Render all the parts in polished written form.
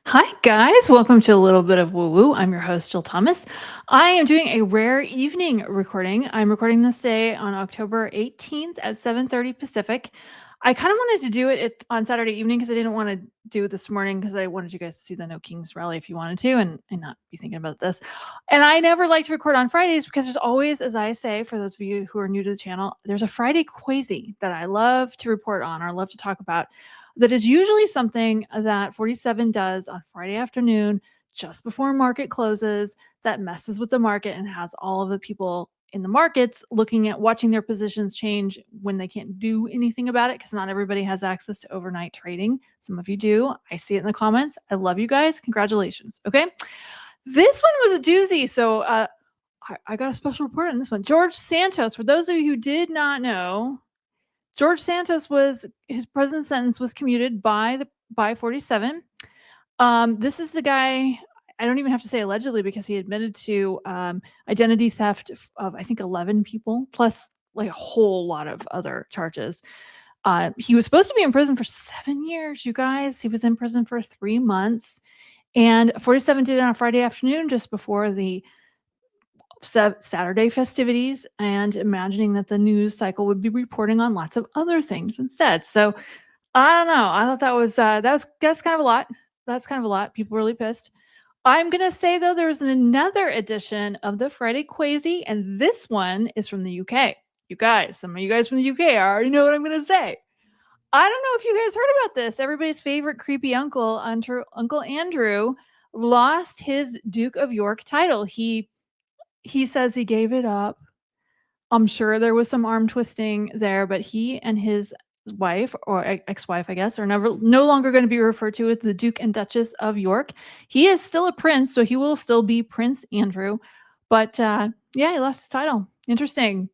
Hi, guys. Welcome to a little bit of woo woo. I'm your host, Jill Thomas. I am doing a rare evening recording. I'm recording this day on October 18th at 7:30 Pacific. I kind of wanted to do it on Saturday evening because I didn't want to do it this morning because I wanted you guys to see the No Kings rally if you wanted to and not be thinking about this. And I never like to record on Fridays because there's always, as I say, for those of you who are new to the channel, there's a Friday quasi that I love to report on or love to talk about that is usually something that 47 does on Friday afternoon just before market closes that messes with the market and has all of the people in the markets looking at watching their positions change when they can't do anything about it because not everybody has access to overnight trading. Some of you do. I see it in the comments. I love you guys. Congratulations. Okay. This one was a doozy. So I got a special report on this one. George Santos, for those of you who did not know, George Santos was his prison sentence was commuted by 47. This is the guy. I don't even have to say allegedly because he admitted to identity theft of I think 11 people plus like a whole lot of other charges. He was supposed to be in prison for 7 years. You guys, he was in prison for 3 months, and 47 did it on a Friday afternoon just before the Saturday festivities and imagining that the news cycle would be reporting on lots of other things instead. So I don't know. I thought that's kind of a lot. That's kind of a lot. People really pissed. I'm gonna say though, there's another edition of the Friday Quasi, and this one is from the UK. You guys, some of you guys from the UK already know what I'm gonna say. I don't know if you guys heard about this. Everybody's favorite creepy uncle, Uncle Andrew, lost his Duke of York title. He says he gave it up. I'm sure there was some arm twisting there, but he and his wife or ex-wife, I guess, are no longer going to be referred to as the Duke and Duchess of York. He is still a prince, so he will still be Prince Andrew. But yeah, he lost his title. Interesting.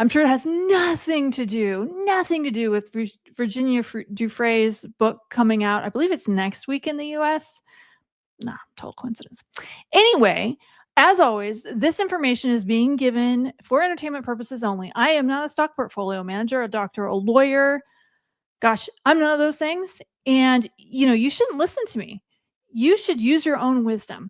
I'm sure it has nothing to do with Virginia Dufresne's book coming out. I believe it's next week in the US. Nah, total coincidence. Anyway, as always, this information is being given for entertainment purposes only. I am not a stock portfolio manager, a doctor, a lawyer. Gosh, I'm none of those things. And, you shouldn't listen to me. You should use your own wisdom.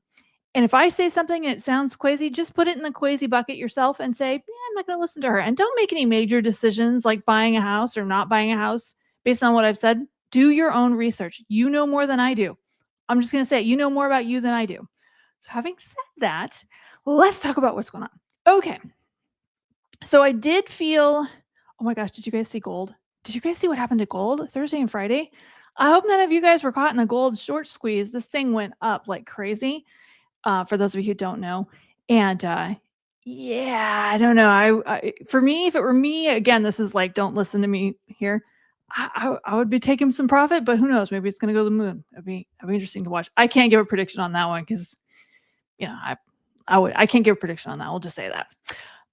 And if I say something and it sounds crazy, just put it in the crazy bucket yourself and say, yeah, I'm not going to listen to her. And don't make any major decisions like buying a house or not buying a house based on what I've said. Do your own research. You know more than I do. I'm just going to say, you know more about you than I do. So, having said that, let's talk about what's going on. Okay. So, I did feel, oh my gosh, did you guys see gold? Did you guys see what happened to gold Thursday and Friday? I hope none of you guys were caught in a gold short squeeze. This thing went up like crazy, for those of you who don't know. And yeah, I don't know. For me, if it were me, again, this is like, don't listen to me here. I would be taking some profit, but who knows? It'd going to go to the moon. It'd be interesting to watch. I can't give a prediction on that one because I can't give a prediction on that. We'll just say that.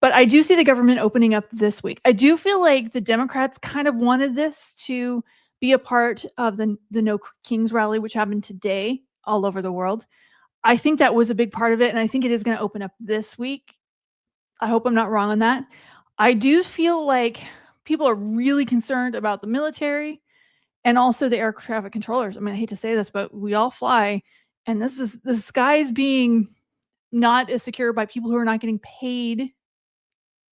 But I do see the government opening up this week. I do feel like the Democrats kind of wanted this to be a part of the No Kings rally, which happened today all over the world. I think that was a big part of it, and I think it is going to open up this week. I hope I'm not wrong on that. I do feel like people are really concerned about the military and also the air traffic controllers. I mean, I hate to say this, but we all fly, and the skies being not as secure by people who are not getting paid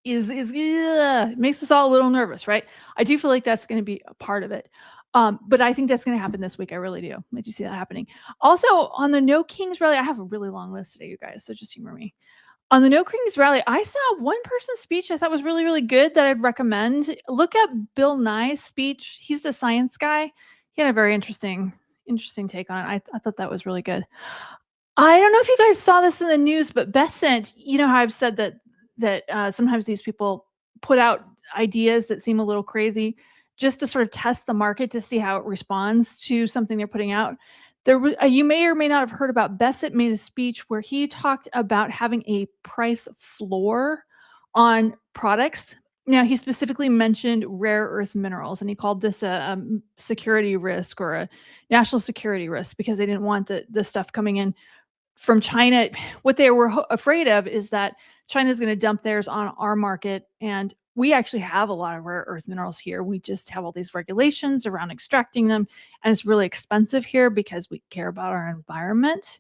makes us all a little nervous, right? I do feel like that's going to be a part of it. But I think that's going to happen this week. I really do. I do see that happening. Also, on the No Kings rally, I have a really long list today, you guys, so just humor me. On the No Kings rally, I saw one person's speech I thought was really, really good that I'd recommend. Look up Bill Nye's speech. He's the science guy. He had a very interesting take on it. I thought that was really good. I don't know if you guys saw this in the news, but Besant, you know how I've said that sometimes these people put out ideas that seem a little crazy just to sort of test the market to see how it responds to something they're putting out. You may or may not have heard about Besant made a speech where he talked about having a price floor on products. Now, he specifically mentioned rare earth minerals, and he called this a security risk or a national security risk because they didn't want the stuff coming in from China. What they were afraid of is that China is going to dump theirs on our market and we actually have a lot of rare earth minerals here. We just have all these regulations around extracting them, and it's really expensive here because we care about our environment.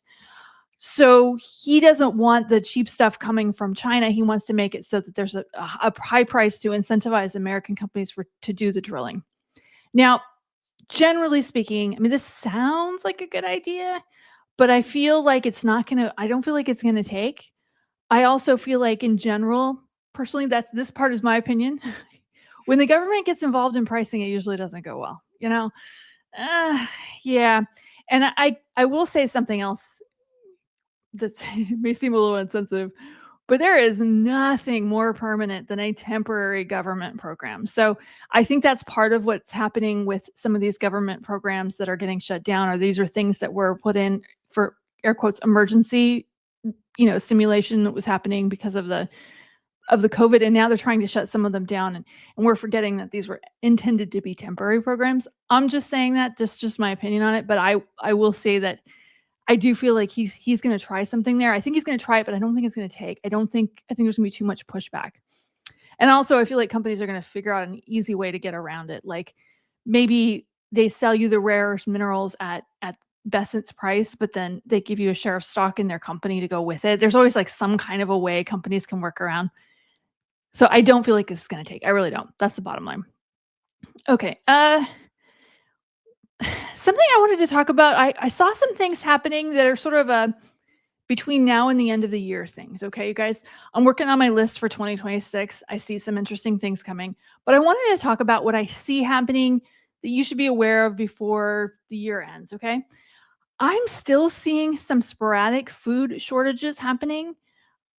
So he doesn't want the cheap stuff coming from China. He wants to make it so that there's a high price to incentivize American companies to do the drilling. Now, generally speaking, I mean, this sounds like a good idea, but I feel like I don't feel like it's gonna take. I also feel like in general, personally, this part is my opinion. When the government gets involved in pricing, it usually doesn't go well, you know? Uh, yeah. And I will say something else that's it may seem a little insensitive, but there is nothing more permanent than a temporary government program. So I think that's part of what's happening with some of these government programs that are getting shut down, or these are things that were put in for air quotes emergency, simulation that was happening because of the COVID, and now they're trying to shut some of them down, and we're forgetting that these were intended to be temporary programs. I'm just saying that, just my opinion on it, but I will say that I do feel like he's gonna try something there. I think he's gonna try it, but I don't think it's gonna take. I think there's gonna be too much pushback. And also, I feel like companies are gonna figure out an easy way to get around it. Like, maybe they sell you the rare earth minerals at Besant's price, but then they give you a share of stock in their company to go with it. There's always, like, some kind of a way companies can work around. So I don't feel like this is gonna take. I really don't. That's the bottom line. Okay, something I wanted to talk about, I saw some things happening that are sort of a between now and the end of the year things, okay, you guys? I'm working on my list for 2026. I see some interesting things coming, but I wanted to talk about what I see happening that you should be aware of before the year ends, okay? I'm still seeing some sporadic food shortages happening.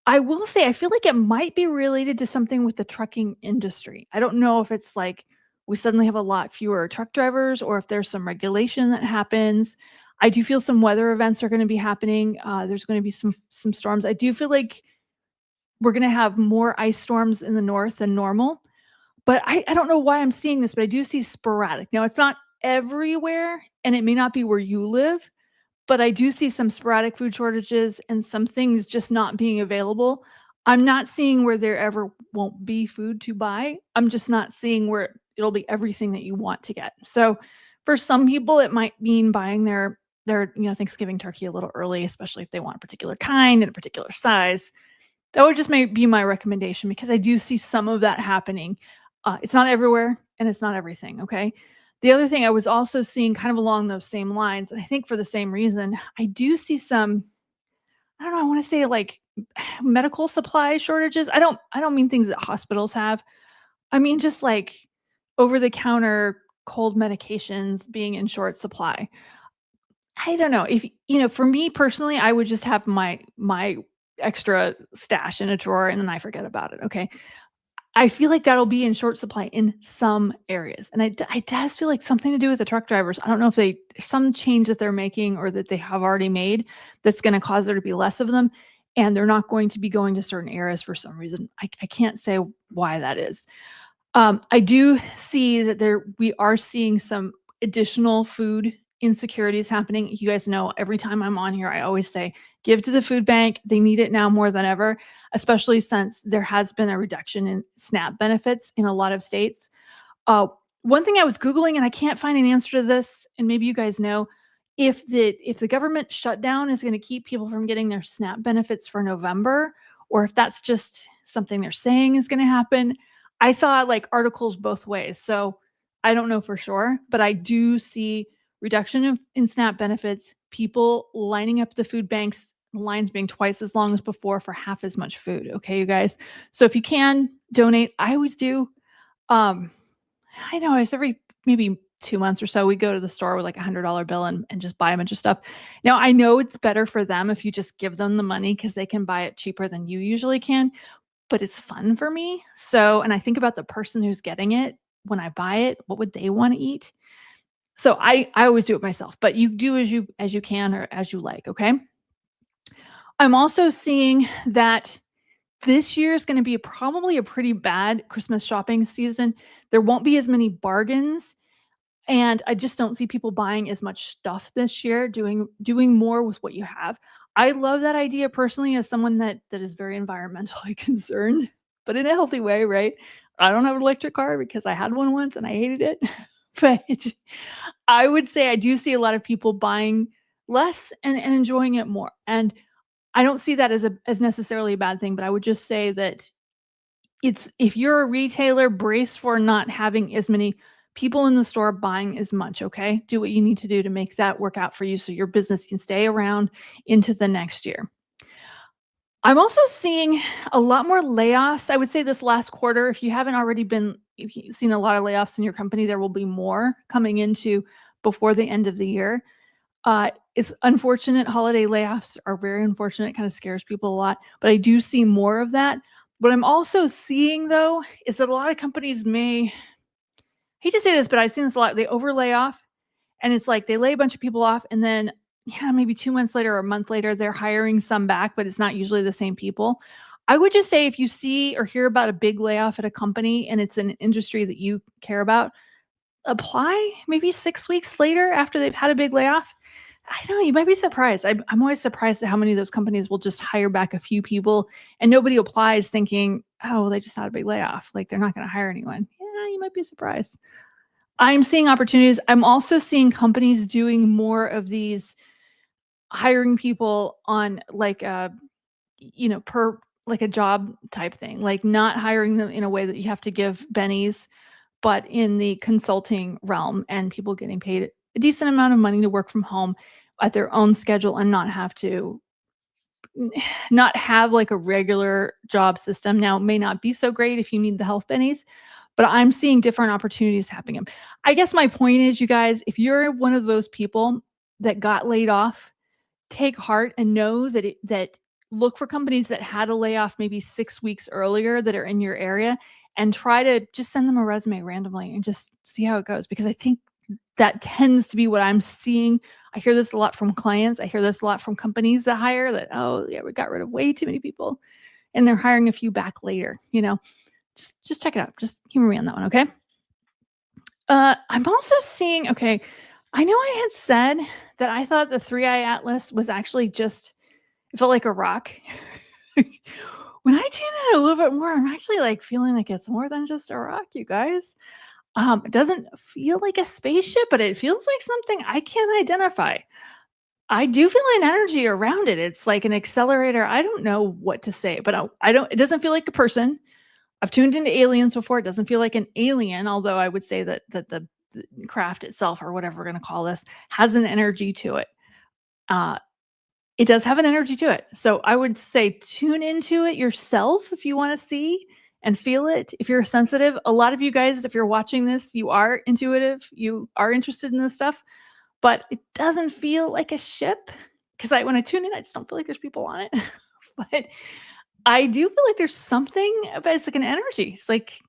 I will say I feel like it might be related to something with the trucking industry. I don't know if it's like we suddenly have a lot fewer truck drivers or if there's some regulation that happens. I do feel some weather events are gonna be happening. There's gonna be some storms. I do feel like we're gonna have more ice storms in the north than normal, but I don't know why I'm seeing this, but I do see sporadic. Now, it's not everywhere, and it may not be where you live, but I do see some sporadic food shortages and some things just not being available. I'm not seeing where there ever won't be food to buy. I'm just not seeing where it'll be everything that you want to get. So for some people, it might mean buying their Thanksgiving turkey a little early, especially if they want a particular kind and a particular size. That would just may be my recommendation because I do see some of that happening. It's not everywhere and it's not everything, okay? The other thing I was also seeing kind of along those same lines, and I think for the same reason, I do see some, I don't know, I want to say like medical supply shortages. I don't mean things that hospitals have. I mean just like over the counter cold medications being in short supply. I don't know if for me personally, I would just have my extra stash in a drawer and then I forget about it. Okay. I feel like that'll be in short supply in some areas, and it does feel like something to do with the truck drivers. I don't know if some change that they're making or that they have already made that's gonna cause there to be less of them, and they're not going to be going to certain areas for some reason. I can't say why that is. I do see that we are seeing some additional food insecurities happening. You guys know every time I'm on here, I always say, give to the food bank. They need it now more than ever, especially since there has been a reduction in SNAP benefits in a lot of states. Uh, One thing I was Googling, and I can't find an answer to this, and maybe you guys know, if the government shutdown is going to keep people from getting their SNAP benefits for November, or if that's just something they're saying is going to happen. I saw like articles both ways, so I don't know for sure, but I do see reduction in SNAP benefits, people lining up the food banks, lines being twice as long as before for half as much food. Okay, you guys. So if you can donate, I always do. Um, I know it's every maybe 2 months or so we go to the store with like $100 bill and just buy a bunch of stuff. Now I know it's better for them if you just give them the money because they can buy it cheaper than you usually can, but it's fun for me. So, and I think about the person who's getting it when I buy it, what would they want to eat? So I always do it myself, but you do as you can or as you like, okay? I'm also seeing that this year is going to be probably a pretty bad Christmas shopping season. There won't be as many bargains, and I just don't see people buying as much stuff this year, doing more with what you have. I love that idea personally as someone that is very environmentally concerned, but in a healthy way, right? I don't have an electric car because I had one once and I hated it. But I would say I do see a lot of people buying less and enjoying it more. And I don't see that as necessarily a bad thing, but I would just say that it's if you're a retailer, brace for not having as many people in the store buying as much, okay? Do what you need to do to make that work out for you so your business can stay around into the next year. I'm also seeing a lot more layoffs. I would say this last quarter, if you haven't already been if you've seen a lot of layoffs in your company, there will be more coming into before the end of the year. It's unfortunate. Holiday layoffs are very unfortunate. Kind of scares people a lot, but I do see more of that. What I'm also seeing though is that a lot of companies may hate to say this, but I've seen this a lot. They over lay off, and it's like they lay a bunch of people off, and then yeah, maybe 2 months later or a month later, they're hiring some back, but it's not usually the same people. I would just say if you see or hear about a big layoff at a company and it's an industry that you care about, apply maybe 6 weeks later after they've had a big layoff. I don't know, you might be surprised. I'm always surprised at how many of those companies will just hire back a few people and nobody applies thinking, oh, well, they just had a big layoff. Like they're not going to hire anyone. Yeah, you might be surprised. I'm seeing opportunities. I'm also seeing companies doing more of these hiring people on like per like a job type thing, like not hiring them in a way that you have to give bennies, but in the consulting realm and people getting paid a decent amount of money to work from home at their own schedule and not have to not have like a regular job system. Now, it may not be so great if you need the health bennies, but I'm seeing different opportunities happening. I guess my point is, you guys, if you're one of those people that got laid off, take heart and know that look for companies that had a layoff maybe 6 weeks earlier that are in your area and try to just send them a resume randomly and just see how it goes, because I think that tends to be what I'm seeing. I hear this a lot from clients. I hear this a lot from companies that hire that, oh, yeah, we got rid of way too many people and they're hiring a few back later, Just check it out. Just humor me on that one, okay? I'm also seeing, okay, I know I had said that I thought the Three Eye Atlas was actually just it felt like a rock. When I tune in a little bit more, I'm actually like feeling like it's more than just a rock, you guys. It doesn't feel like a spaceship, but it feels like something I can't identify. I do feel an energy around it. It's like an accelerator. I don't know what to say, but I don't. It doesn't feel like a person. I've tuned into aliens before. It doesn't feel like an alien, although I would say that the craft itself, or whatever we're going to call this, has an energy to it. Uh, it does have an energy to it. So I would say tune into it yourself if you want to see and feel it. If you're sensitive, a lot of you guys, if you're watching this, you are intuitive, you are interested in this stuff, but it doesn't feel like a ship because when I tune in, I just don't feel like there's people on it. But I do feel like there's something about it's like an energy. It's like,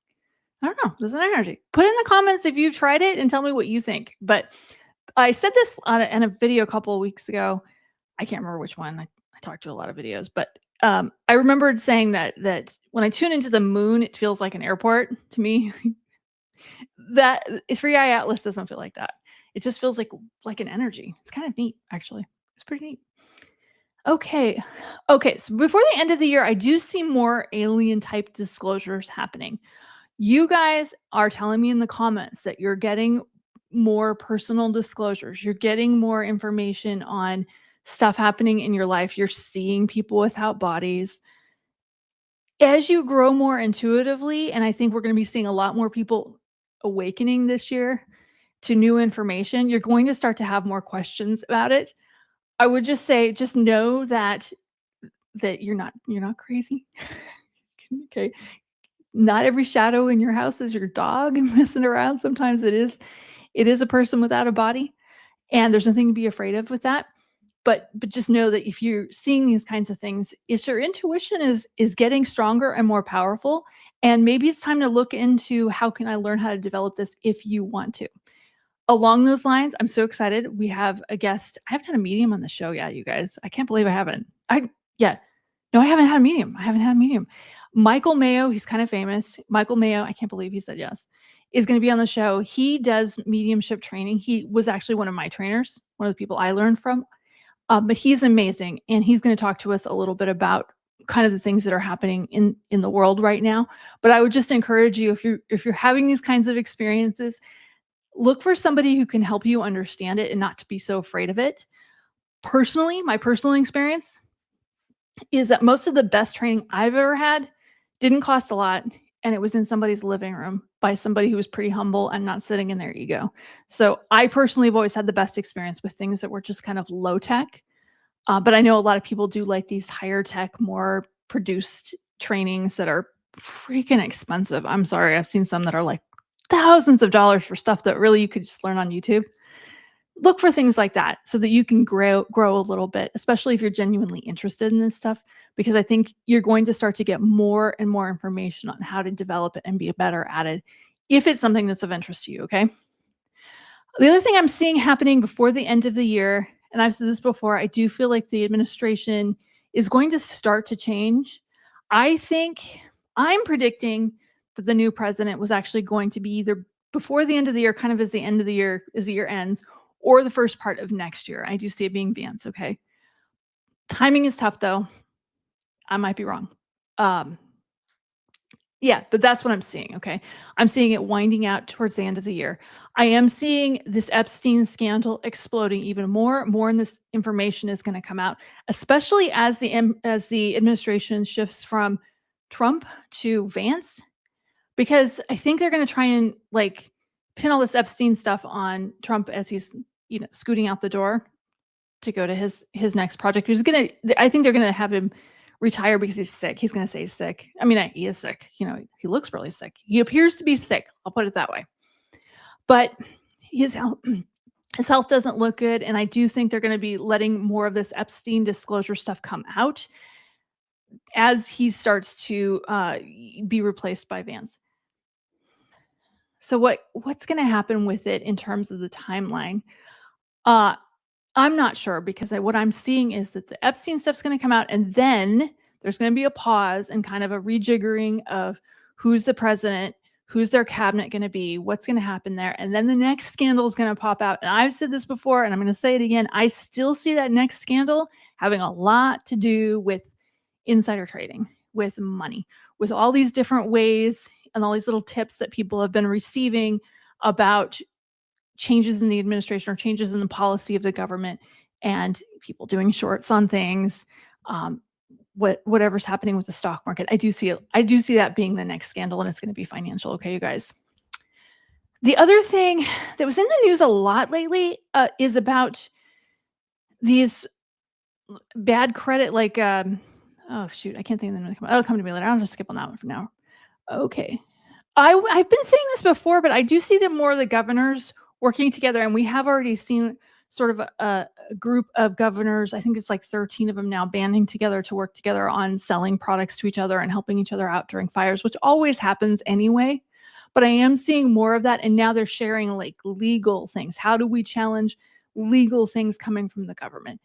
I don't know, there's an energy. Put in the comments if you've tried it and tell me what you think. But I said this in a video a couple of weeks ago. I can't remember which one. I talked to a lot of videos, but I remembered saying that when I tune into the moon, it feels like an airport to me. That Three Eye Atlas doesn't feel like that. It just feels like an energy. It's kind of neat, actually. It's pretty neat. Okay. Okay. So before the end of the year, I do see more alien type disclosures happening. You guys are telling me in the comments that you're getting more personal disclosures. You're getting more information on stuff happening in your life. You're seeing people without bodies. As you grow more intuitively, and I think we're going to be seeing a lot more people awakening this year to new information, you're going to start to have more questions about it. I would just say, just know that you're not crazy. Okay. Not every shadow in your house is your dog messing around. Sometimes it is a person without a body, and there's nothing to be afraid of with that. But just know that if you're seeing these kinds of things, is your intuition is getting stronger and more powerful, and maybe it's time to look into how can I learn how to develop this if you want to. Along those lines, I'm so excited. We have a guest. I haven't had a medium on the show yet, you guys. I can't believe I haven't. Yeah. No, I haven't had a medium. I haven't had a medium. Michael Mayo, he's kind of famous. Michael Mayo, I can't believe he said yes, is going to be on the show. He does mediumship training. He was actually one of my trainers, one of the people I learned from. But he's amazing, and he's going to talk to us a little bit about kind of the things that are happening in the world right now. But I would just encourage you, if you're having these kinds of experiences, look for somebody who can help you understand it and not to be so afraid of it. Personally, my personal experience is that most of the best training I've ever had didn't cost a lot, and it was in somebody's living room by somebody who was pretty humble and not sitting in their ego. So I personally have always had the best experience with things that were just kind of low tech. But I know a lot of people do like these higher tech, more produced trainings that are freaking expensive. I'm sorry, I've seen some that are like thousands of dollars for stuff that really you could just learn on YouTube. Look for things like that so that you can grow a little bit, especially if you're genuinely interested in this stuff, because I think you're going to start to get more and more information on how to develop it and be better at it if it's something that's of interest to you, okay? The other thing I'm seeing happening before the end of the year, and I've said this before, I do feel like the administration is going to start to change. I think I'm predicting that the new president was actually going to be either before the end of the year, kind of as the end of the year, as the year ends, or the first part of next year. I do see it being Vance, okay? Timing is tough though. I might be wrong. Um, Yeah, but that's what I'm seeing, okay? I'm seeing it winding out towards the end of the year. I am seeing this Epstein scandal exploding even more. More and this information is gonna come out, especially as the administration shifts from Trump to Vance, because I think they're gonna try and, like, pin all this Epstein stuff on Trump as he's, scooting out the door to go to his next project. He's gonna I think they're gonna have him retire because he's sick. He's gonna say he's sick. I mean, he is sick. He looks really sick. He appears to be sick. I'll put it that way. But his health his health doesn't look good, and I do think they're gonna be letting more of this Epstein disclosure stuff come out as he starts to be replaced by Vance. So what's gonna happen with it in terms of the timeline? Uh, I'm not sure because what I'm seeing is that the Epstein stuff's gonna come out, and then there's gonna be a pause and kind of a rejiggering of who's the president, who's their cabinet gonna be, what's gonna happen there, and then the next scandal is gonna pop out. And I've said this before, and I'm gonna say it again. I still see that next scandal having a lot to do with insider trading, with money, with all these different ways and all these little tips that people have been receiving about changes in the administration or changes in the policy of the government and people doing shorts on things. um, whatever's happening with the stock market, I do see that being the next scandal, and it's going to be financial. Okay, you guys. The other thing that was in the news a lot lately is about these bad credit, like oh shoot, I can't think of the name. It'll come to me later. I'll just skip on that one for now. Okay. I've been saying this before, but I do see that more of the governors working together, and we have already seen sort of a group of governors. I think it's like 13 of them now banding together to work together on selling products to each other and helping each other out during fires, which always happens anyway. But I am seeing more of that, and now they're sharing like legal things. How do we challenge legal things coming from the government?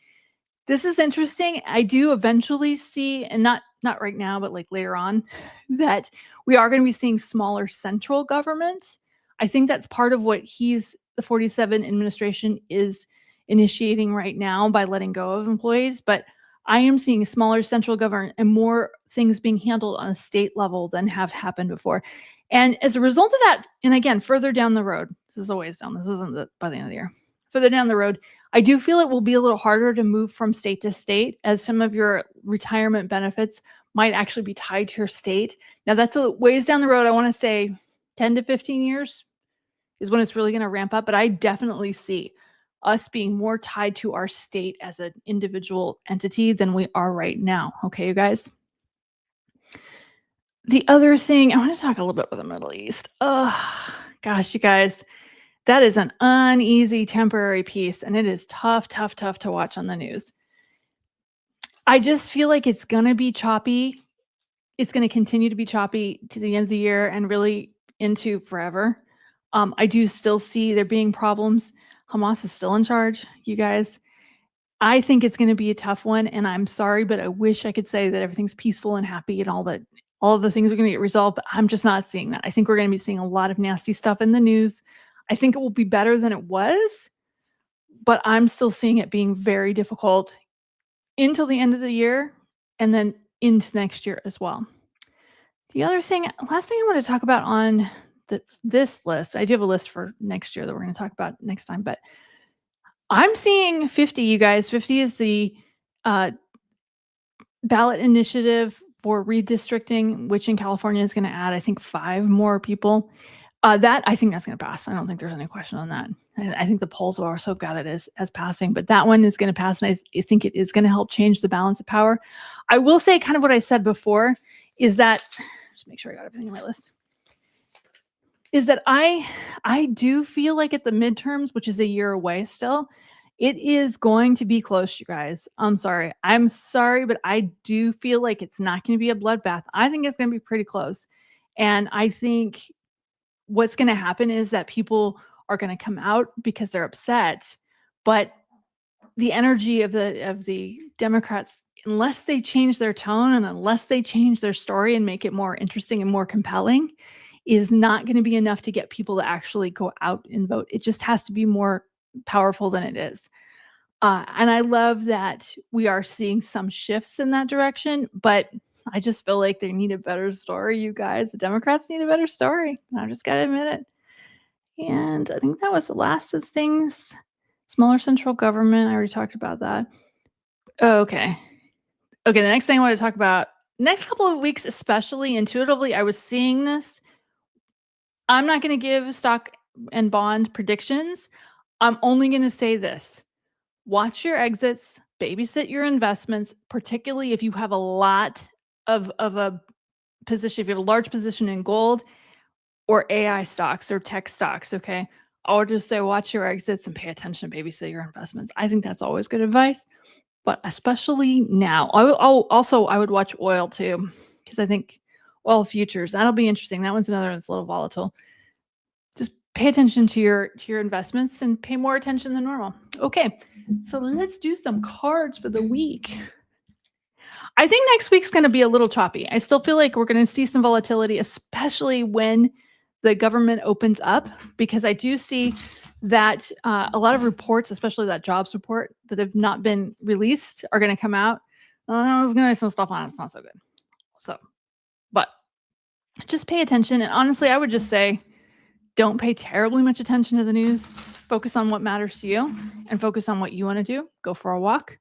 This is interesting. I do eventually see, and not right now, but like later on, that we are going to be seeing smaller central government. I think that's part of what the 47 administration is initiating right now by letting go of employees. But I am seeing smaller central government and more things being handled on a state level than have happened before. And as a result of that, and again, further down the road, this is a ways down. This isn't by the end of the year. Further down the road, I do feel it will be a little harder to move from state to state, as some of your retirement benefits might actually be tied to your state. Now, that's a ways down the road. I want to say 10 to 15 years is when it's really going to ramp up. But I definitely see us being more tied to our state as an individual entity than we are right now. Okay, you guys? The other thing, I want to talk a little bit about the Middle East. Oh, gosh, you guys. That is an uneasy temporary piece, and it is tough, tough, tough to watch on the news. I just feel like it's gonna be choppy. It's gonna continue to be choppy to the end of the year and really into forever. I do still see there being problems. Hamas is still in charge, you guys. I think it's gonna be a tough one, and I'm sorry, but I wish I could say that everything's peaceful and happy and all of the things are gonna get resolved, but I'm just not seeing that. I think we're gonna be seeing a lot of nasty stuff in the news. I think it will be better than it was, but I'm still seeing it being very difficult until the end of the year, and then into next year as well. Last thing I want to talk about on this list, I do have a list for next year that we're going to talk about next time, but I'm seeing 50, you guys. 50 is the uh, ballot initiative for redistricting, which in California is going to add, I think, 5 more people. That I think that's going to pass. I don't think there's any question on that. I think the polls are so got it as passing, but that one is going to pass, and I think it is going to help change the balance of power. I will say, kind of what I said before, is that just make sure I got everything on my list. Is that I do feel like at the midterms, which is a year away still, it is going to be close, you guys. I'm sorry, but I do feel like it's not going to be a bloodbath. I think it's going to be pretty close, and I think what's going to happen is that people are going to come out because they're upset, but the energy of the Democrats, unless they change their tone and unless they change their story and make it more interesting and more compelling, is not going to be enough to get people to actually go out and vote. It just has to be more powerful than it is. And I love that we are seeing some shifts in that direction, but I just feel like they need a better story, you guys. The Democrats need a better story. I just got to admit it. And I think that was the last of the things. Smaller central government. I already talked about that. Okay. Okay. The next thing I want to talk about, next couple of weeks, especially intuitively, I was seeing this. I'm not going to give stock and bond predictions. I'm only going to say this. Watch your exits, babysit your investments, particularly if you have a lot of a position, if you have a large position in gold or AI stocks or tech stocks, okay? I'll just say watch your exits and pay attention, babysit your investments. I think that's always good advice, but especially now. I would watch oil too, because I think oil futures, that'll be interesting. That one's another that's a little volatile. Just pay attention to your investments and pay more attention than normal. Okay, so let's do some cards for the week. I think next week's going to be a little choppy. I still feel like we're going to see some volatility, especially when the government opens up, because I do see that a lot of reports, especially that jobs report that have not been released, are going to come out. There's going to be some stuff on it. It's not so good. So, but just pay attention. And honestly, I would just say, don't pay terribly much attention to the news. Focus on what matters to you and focus on what you want to do. Go for a walk.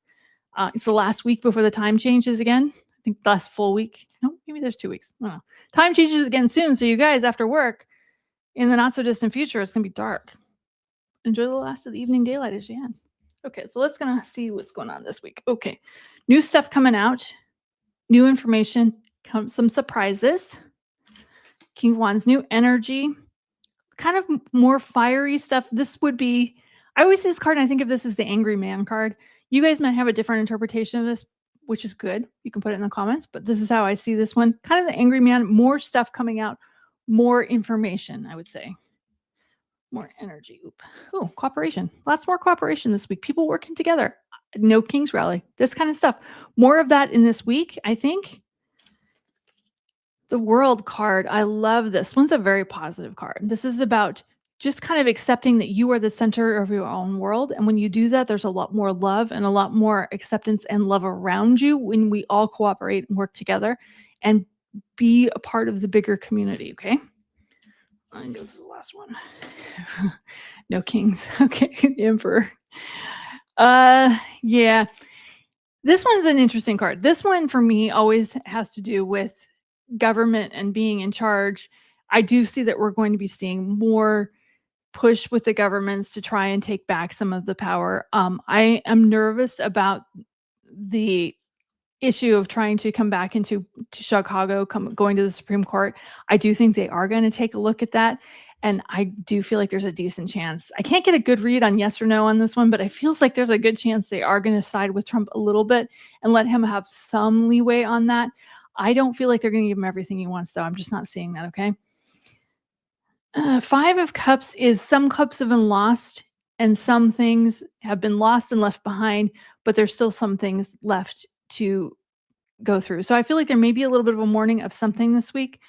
It's the last week before the time changes again. I think the last full week. No, maybe there's 2 weeks. I don't know. Time changes again soon. So you guys, after work, in the not so distant future, it's going to be dark. Enjoy the last of the evening daylight as you can. Okay, so let's gonna see what's going on this week. Okay, new stuff coming out, new information, some surprises. King of Wands, new energy, kind of more fiery stuff. This would be, I always see this card and I think of this as the angry man card. You guys might have a different interpretation of this, which is good. You can put it in the comments, but this is how I see this one. Kind of the angry man, more stuff coming out, more information, I would say. More energy. Oh, cooperation. Lots more cooperation this week. People working together. No King's Rally. This kind of stuff. More of that in this week, I think. The World card. I love this. One's a very positive card. This is about just kind of accepting that you are the center of your own world. And when you do that, there's a lot more love and a lot more acceptance and love around you when we all cooperate and work together and be a part of the bigger community, okay? I think this is the last one. No kings. Okay, the Emperor. Yeah. This one's an interesting card. This one for me always has to do with government and being in charge. I do see that we're going to be seeing more push with the governments to try and take back some of the power. I am nervous about the issue of trying to come back into Chicago, going to the Supreme Court. I do think they are going to take a look at that. And I do feel like there's a decent chance. I can't get a good read on yes or no on this one, but it feels like there's a good chance they are going to side with Trump a little bit and let him have some leeway on that. I don't feel like they're going to give him everything he wants, though. I'm just not seeing that, okay? 5 of Cups is some cups have been lost and some things have been lost and left behind, but there's still some things left to go through. So I feel like there may be a little bit of a mourning of something this week,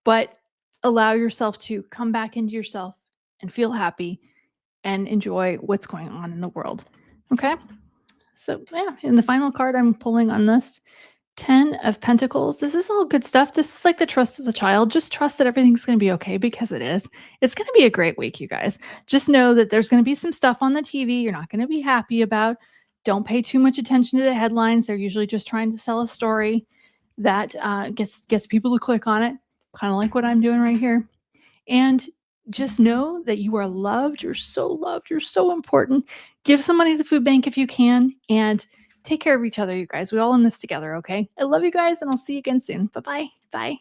but allow yourself to come back into yourself and feel happy and enjoy what's going on in the world. Okay. So yeah, and the final card I'm pulling on this 10 of Pentacles. This is all good stuff. This is like the trust of the child. Just trust that everything's going to be okay because it is. It's going to be a great week, you guys. Just know that there's going to be some stuff on the TV you're not going to be happy about. Don't pay too much attention to the headlines. They're usually just trying to sell a story that gets people to click on it, kind of like what I'm doing right here. And just know that you are loved. You're so loved. You're so important. Give some money to the food bank if you can, and take care of each other, you guys. We all in this together, okay? I love you guys, and I'll see you again soon. Bye-bye. Bye.